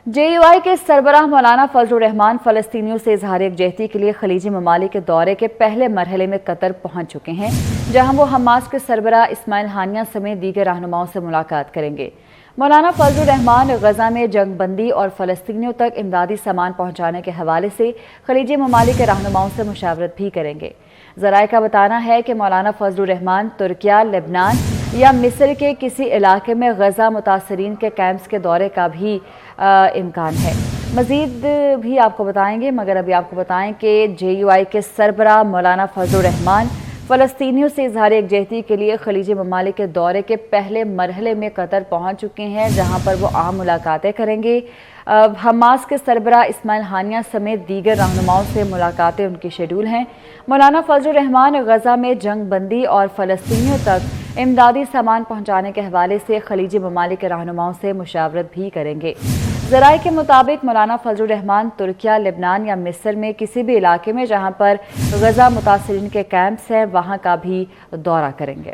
JUI کے سربراہ مولانا فضل الرحمان فلسطینیوں سے اظہار یکجہتی کے لیے خلیجی ممالک کے دورے کے پہلے مرحلے میں قطر پہنچ چکے ہیں، جہاں وہ حماس کے سربراہ اسماعیل ہانیہ سمیت دیگر رہنماؤں سے ملاقات کریں گے۔ مولانا فضل الرحمان غزہ میں جنگ بندی اور فلسطینیوں تک امدادی سامان پہنچانے کے حوالے سے خلیجی ممالک کے رہنماؤں سے مشاورت بھی کریں گے۔ ذرائع کا بتانا ہے کہ مولانا فضل الرحمان ترکیہ، لبنان یا مصر کے کسی علاقے میں غزہ متاثرین کے کیمپس کے دورے کا بھی امکان ہے۔ مزید بھی آپ کو بتائیں گے، مگر ابھی آپ کو بتائیں کہ JUI کے سربراہ مولانا فضل الرحمان فلسطینیوں سے اظہار یکجہتی کے لیے خلیجی ممالک کے دورے کے پہلے مرحلے میں قطر پہنچ چکے ہیں، جہاں پر وہ عام ملاقاتیں کریں گے۔ حماس کے سربراہ اسماعیل ہانیہ سمیت دیگر رہنماؤں سے ملاقاتیں ان کی شیڈول ہیں۔ مولانا فضل الرحمان غزہ میں جنگ بندی اور فلسطینیوں تک امدادی سامان پہنچانے کے حوالے سے خلیجی ممالک کے رہنماؤں سے مشاورت بھی کریں گے۔ ذرائع کے مطابق مولانا فضل الرحمان ترکیہ، لبنان یا مصر میں کسی بھی علاقے میں جہاں پر غزہ متاثرین کے کیمپس ہیں وہاں کا بھی دورہ کریں گے۔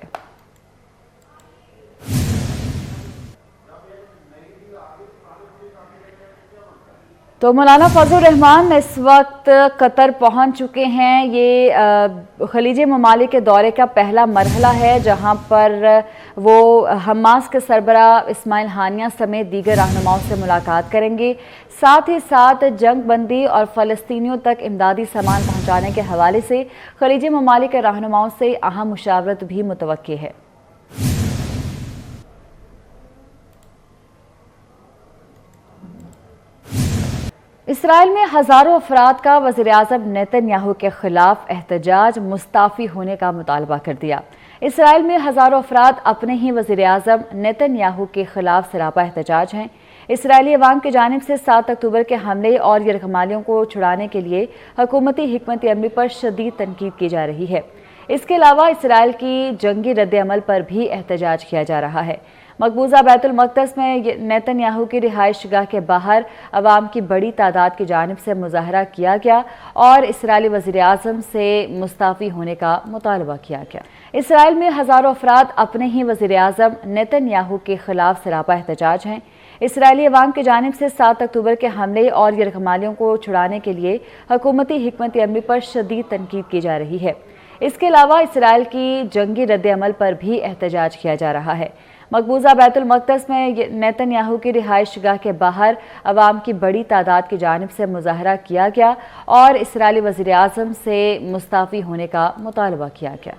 تو مولانا فضل الرحمان اس وقت قطر پہنچ چکے ہیں۔ یہ خلیجی ممالک کے دورے کا پہلا مرحلہ ہے، جہاں پر وہ حماس کے سربراہ اسماعیل ہانیہ سمیت دیگر رہنماؤں سے ملاقات کریں گے۔ ساتھ ہی ساتھ جنگ بندی اور فلسطینیوں تک امدادی سامان پہنچانے کے حوالے سے خلیجی ممالک کے رہنماؤں سے اہم مشاورت بھی متوقع ہے۔ اسرائیل میں ہزاروں افراد کا وزیراعظم نیتن یاہو کے خلاف احتجاج مستعفی ہونے کا مطالبہ کر دیا۔ اسرائیل میں ہزاروں افراد اپنے ہی وزیراعظم نیتن یاہو کے خلاف سراپا احتجاج ہیں۔ اسرائیلی عوام کی جانب سے 7 اکتوبر کے حملے اور یرغمالیوں کو چھڑانے کے لیے حکومتی حکمت عملی پر شدید تنقید کی جا رہی ہے۔ اس کے علاوہ اسرائیل کی جنگی رد عمل پر بھی احتجاج کیا جا رہا ہے۔ مقبوضہ بیت المقدس میں نیتن یاہو کی رہائش گاہ کے باہر عوام کی بڑی تعداد کی جانب سے مظاہرہ کیا گیا اور اسرائیلی وزیراعظم سے مستعفی ہونے کا مطالبہ کیا گیا۔ اسرائیل میں ہزاروں افراد اپنے ہی وزیراعظم نیتن یاہو کے خلاف سراپا احتجاج ہیں۔ اسرائیلی عوام کی جانب سے 7 اکتوبر کے حملے اور یرغمالیوں کو چھڑانے کے لیے حکومتی حکمت عملی پر شدید تنقید کی جا رہی ہے۔ اس کے علاوہ اسرائیل کی جنگی رد عمل پر بھی احتجاج کیا جا رہا ہے۔ مقبوضہ بیت المقدس میں نیتن یاہو کی رہائش گاہ کے باہر عوام کی بڑی تعداد کی جانب سے مظاہرہ کیا گیا اور اسرائیلی وزیراعظم سے مستعفی ہونے کا مطالبہ کیا گیا۔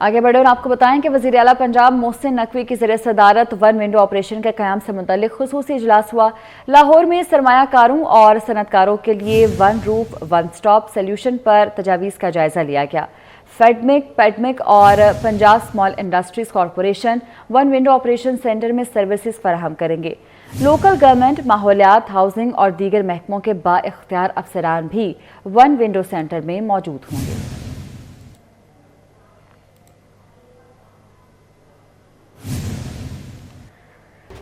آگے بڑھے اور آپ کو بتائیں کہ وزیر اعلیٰ پنجاب محسن نقوی کی زیر صدارت ون ونڈو آپریشن کے قیام سے متعلق خصوصی اجلاس ہوا۔ لاہور میں سرمایہ کاروں اور صنعت کاروں کے لیے one roof one stop solution پر تجاویز کا جائزہ لیا گیا۔ پیڈمک اور Punjab small industries corporation one window operation centre میں سروسز فراہم کریں گے۔ لوکل گورنمنٹ، ماحولیات، ہاؤسنگ اور دیگر محکموں کے با اختیار افسران بھی ون ونڈو سینٹر میں موجود ہوں گے۔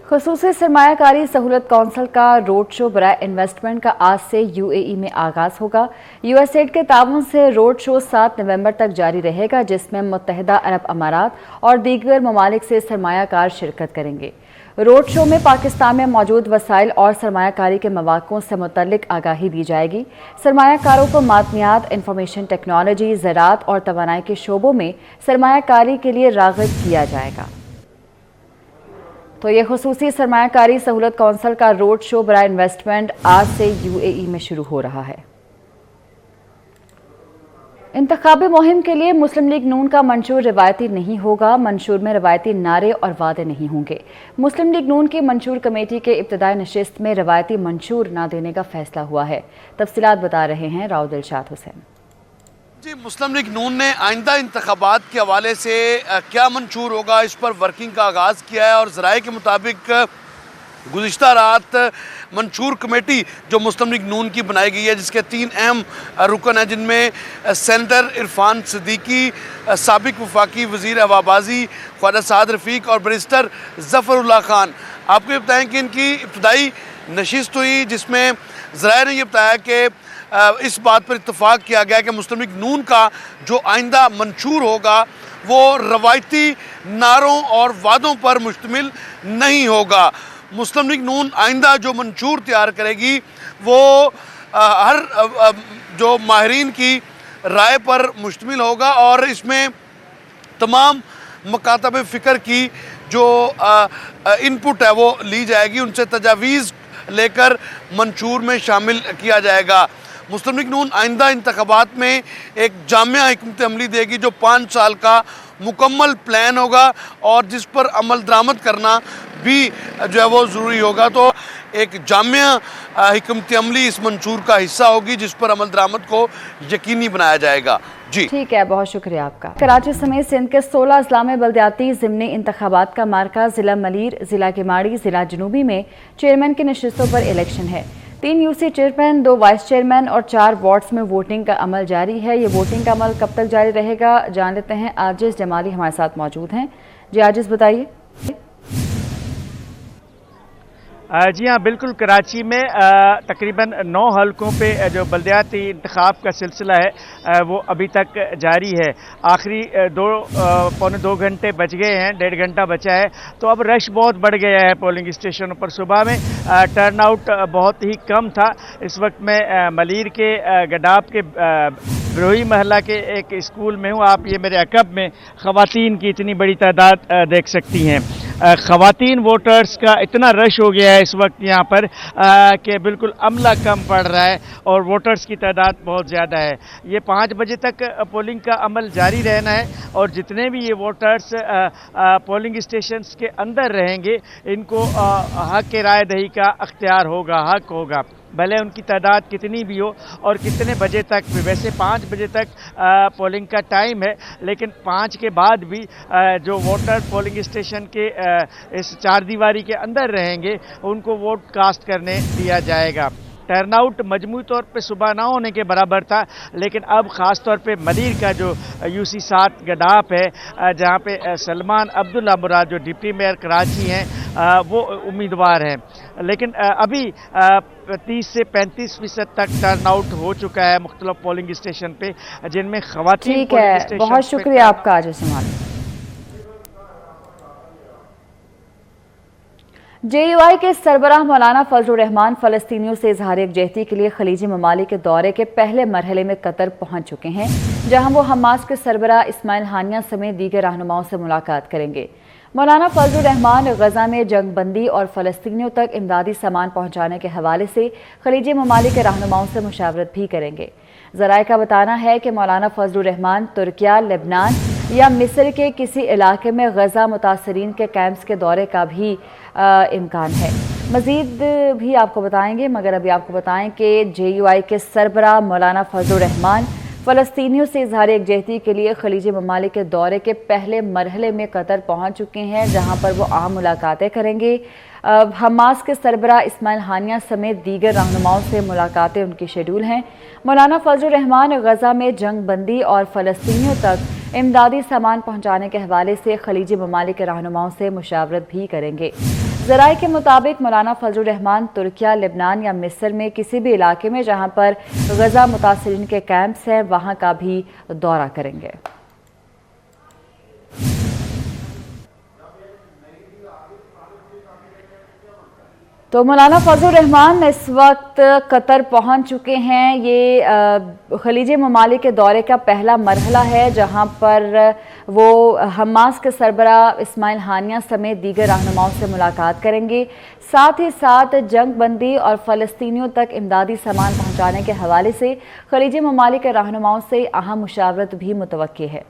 خصوصی سرمایہ کاری سہولت کونسل کا روڈ شو برائے انویسٹمنٹ کا آج سے UAE میں آغاز ہوگا۔ USAID کے تعاون سے روڈ شو 7 نومبر تک جاری رہے گا، جس میں متحدہ عرب امارات اور دیگر ممالک سے سرمایہ کار شرکت کریں گے۔ روڈ شو میں پاکستان میں موجود وسائل اور سرمایہ کاری کے مواقعوں سے متعلق آگاہی دی جائے گی۔ سرمایہ کاروں کو معدنیات، انفارمیشن ٹیکنالوجی، زراعت اور توانائی کے شعبوں میں سرمایہ کاری کے لیے راغب کیا جائے گا۔ تو یہ خصوصی سرمایہ کاری سہولت کونسل کا روڈ شو برائے انویسٹمنٹ آج سے UAE میں شروع ہو رہا ہے۔ انتخابی مہم کے لیے مسلم لیگ نون کا منشور روایتی نہیں ہوگا۔ منشور میں روایتی نعرے اور وعدے نہیں ہوں گے۔ مسلم لیگ نون کی منشور کمیٹی کے ابتدائی نشست میں روایتی منشور نہ دینے کا فیصلہ ہوا ہے۔ تفصیلات بتا رہے ہیں راؤ دلشاد حسین۔ جی، مسلم لیگ نون نے آئندہ انتخابات کے حوالے سے کیا منشور ہوگا، اس پر ورکنگ کا آغاز کیا ہے اور ذرائع کے مطابق گزشتہ رات منشور کمیٹی جو مسلم لیگ نون کی بنائی گئی ہے، جس کے 3 اہم رکن ہیں، جن میں سینیٹر عرفان صدیقی، سابق وفاقی وزیر ہوابازی خواجہ سعد رفیق اور بیرسٹر ظفر اللہ خان۔ آپ کو یہ بتائیں کہ ان کی ابتدائی نشست ہوئی، جس میں ذرائع نے یہ بتایا کہ اس بات پر اتفاق کیا گیا کہ مسلم لیگ نون کا جو آئندہ منشور ہوگا وہ روایتی نعروں اور وعدوں پر مشتمل نہیں ہوگا۔ مسلم لیگ نون آئندہ جو منشور تیار کرے گی وہ ہر جو ماہرین کی رائے پر مشتمل ہوگا، اور اس میں تمام مکاتب فکر کی جو انپٹ ہے وہ لی جائے گی، ان سے تجاویز لے کر منشور میں شامل کیا جائے گا۔ مسلم لیگ نون آئندہ انتخابات میں ایک جامع حکمت عملی دے گی جو 5 سال کا مکمل پلان ہوگا، اور جس پر عمل درآمد کرنا بھی جو ہے وہ ضروری ہوگا۔ تو ایک جامع حکمت عملی اس منشور کا حصہ ہوگی جس پر عمل درآمد کو یقینی بنایا جائے گا۔ جی ٹھیک ہے، بہت شکریہ آپ کا۔ کراچی سمیت سندھ کے 16 اضلاع میں بلدیاتی ضمنی انتخابات کا مارکہ ضلع ملیر، ضلع کیماڑی، ضلع جنوبی میں چیئرمین کی نشستوں پر الیکشن ہے۔ 3 یوسی چیئرمین، 2 وائس چیئرمین اور 4 وارڈز میں ووٹنگ کا عمل جاری ہے۔ یہ ووٹنگ کا عمل کب تک جاری رہے گا، جان لیتے ہیں۔ عاجز جمالی ہمارے ساتھ موجود ہیں۔ جی عاجز بتائیے۔ جی ہاں، بالکل۔ کراچی میں تقریباً 9 حلقوں پہ جو بلدیاتی انتخاب کا سلسلہ ہے وہ ابھی تک جاری ہے۔ آخری پونے 2 گھنٹے بچ گئے ہیں، 1.5 گھنٹہ بچا ہے، تو اب رش بہت بڑھ گیا ہے پولنگ اسٹیشنوں پر۔ صبح میں ٹرن آؤٹ بہت ہی کم تھا۔ اس وقت میں ملیر کے گڈاب کے بروئی محلہ کے ایک اسکول میں ہوں۔ آپ یہ میرے عقب میں خواتین کی اتنی بڑی تعداد دیکھ سکتی ہیں۔ خواتین ووٹرز کا اتنا رش ہو گیا ہے اس وقت یہاں پر کہ بالکل عملہ کم پڑ رہا ہے اور ووٹرز کی تعداد بہت زیادہ ہے۔ یہ 5 بجے تک پولنگ کا عمل جاری رہنا ہے، اور جتنے بھی یہ ووٹرز پولنگ اسٹیشنز کے اندر رہیں گے ان کو حق رائے دہی کا اختیار ہوگا، حق ہوگا، بھلے ان کی تعداد کتنی بھی ہو اور کتنے بجے تک بھی۔ ویسے 5 بجے تک پولنگ کا ٹائم ہے، لیکن 5 کے بعد بھی جو ووٹر پولنگ اسٹیشن کے اس 4 دیواری کے اندر رہیں گے ان کو ووٹ کاسٹ کرنے دیا جائے گا۔ ٹرن آؤٹ مجموعی طور پہ صبح نہ ہونے کے برابر تھا، لیکن اب خاص طور پہ ملیر کا جو یوسی 7 گڈاپ ہے، جہاں پہ سلمان عبداللہ مراد جو ڈپٹی میئر کراچی ہیں وہ امیدوار ہیں، لیکن ابھی 30 سے 35% تک ٹرن آؤٹ ہو چکا ہے مختلف پولنگ اسٹیشن پہ، جن میں خواتین ٹھیک ہے، بہت شکریہ آپ کا عاجز جمالی۔ جے یو آئی کے سربراہ مولانا فضل الرحمان فلسطینیوں سے اظہار یکجہتی کے لیے خلیجی ممالک کے دورے کے پہلے مرحلے میں قطر پہنچ چکے ہیں، جہاں وہ حماس کے سربراہ اسماعیل ہانیہ سمیت دیگر رہنماؤں سے ملاقات کریں گے۔ مولانا فضل الرحمان غزہ میں جنگ بندی اور فلسطینیوں تک امدادی سامان پہنچانے کے حوالے سے خلیجی ممالک کے رہنماؤں سے مشاورت بھی کریں گے۔ ذرائع کا بتانا ہے کہ مولانا فضل الرحمان ترکیہ، لبنان یا مصر کے کسی علاقے میں غزہ متاثرین کے کیمپس کے دورے کا بھی امکان ہے۔ مزید بھی آپ کو بتائیں گے، مگر ابھی آپ کو بتائیں کہ جے یو آئی کے سربراہ مولانا فضل الرحمان فلسطینیوں سے اظہار یکجہتی کے لیے خلیجی ممالک کے دورے کے پہلے مرحلے میں قطر پہنچ چکے ہیں، جہاں پر وہ عام ملاقاتیں کریں گے۔ حماس کے سربراہ اسماعیل ہانیہ سمیت دیگر رہنماؤں سے ملاقاتیں ان کی شیڈول ہیں۔ مولانا فضل الرحمان غزہ میں جنگ بندی اور فلسطینیوں تک امدادی سامان پہنچانے کے حوالے سے خلیجی ممالک کے رہنماؤں سے مشاورت بھی کریں گے۔ ذرائع کے مطابق مولانا فضل الرحمان ترکیہ، لبنان یا مصر میں کسی بھی علاقے میں جہاں پر غزہ متاثرین کے کیمپس ہیں وہاں کا بھی دورہ کریں گے۔ تو مولانا فضل الرحمان اس وقت قطر پہنچ چکے ہیں۔ یہ خلیجی ممالک کے دورے کا پہلا مرحلہ ہے، جہاں پر وہ حماس کے سربراہ اسماعیل ہانیہ سمیت دیگر رہنماؤں سے ملاقات کریں گے۔ ساتھ ہی ساتھ جنگ بندی اور فلسطینیوں تک امدادی سامان پہنچانے کے حوالے سے خلیجی ممالک کے رہنماؤں سے اہم مشاورت بھی متوقع ہے۔